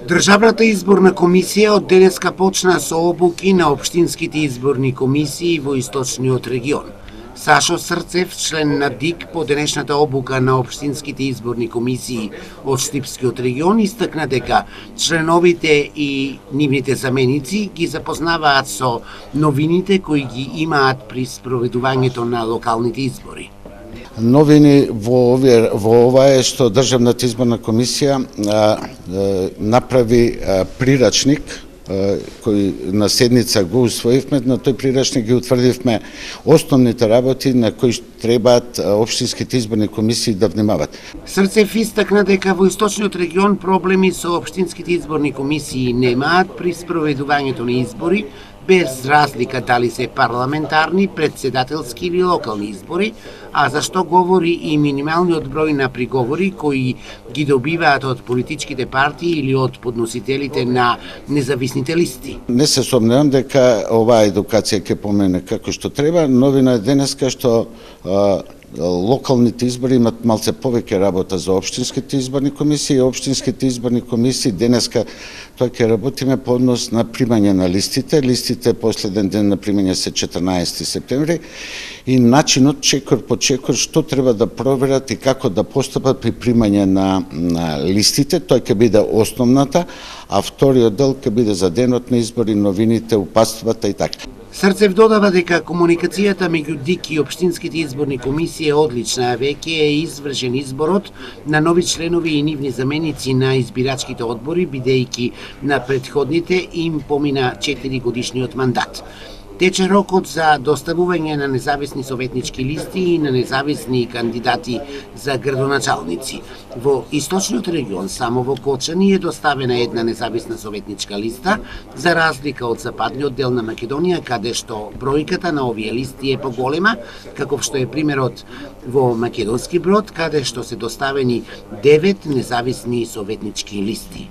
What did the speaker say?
Државната изборна комисија од денеска почна со обуки на општинските изборни комисии во источниот регион. Сашо Срцев, член на ДИК по денешната обука на општинските изборни комисии од Штипскиот регион, истакна дека членовите и нивните заменици ги запознаваат со новините кои ги имаат при спроведувањето на локалните избори. Новини во ова е што Државната изборна комисија направи прирачник кој на седница го усвоивме. На тој прирачник ги утврдивме основните работи на кои требаат општинските изборни комисии да внимават. Срцев истакна дека во источниот регион проблеми со општинските изборни комисии немаат при спроведувањето на избори, без разлика дали се парламентарни, председателски или локални избори, а за што говори и минималниот број на приговори кои ги добиваат од политичките партии или од подносителите на независните листи. Не се сомневам дека оваа едукација ќе помене како што треба. Новина е денеска што локалните избори имат малце повеќе работа за општинските изборни комисии. Општинските изборни комисии денеска тоа ќе работиме по однос на примање на листите. Листите последен ден на примање се 14 септември и начинот чекор по чекор што треба да проверат и како да постапат при примање на листите. Тоа ќе биде основната, а вториот дел ќе биде за денот на избори, новините, упатствата и така. Срцев додава дека комуникацијата меѓу ДИК и општинските изборни комисии е одлична, а веќе е извршен изборот на нови членови и нивни заменици на избирачките одбори, бидејќи на претходните им помина 4 годишниот мандат. Тече рокот за доставување на независни советнички листи и на независни кандидати за градоначалници. Во источниот регион, само во Кочани е доставена една независна советничка листа, за разлика од западниот дел на Македонија, каде што бројката на овие листи е поголема, каков што е примерот во Македонски Брод, каде што се доставени 9 независни советнички листи.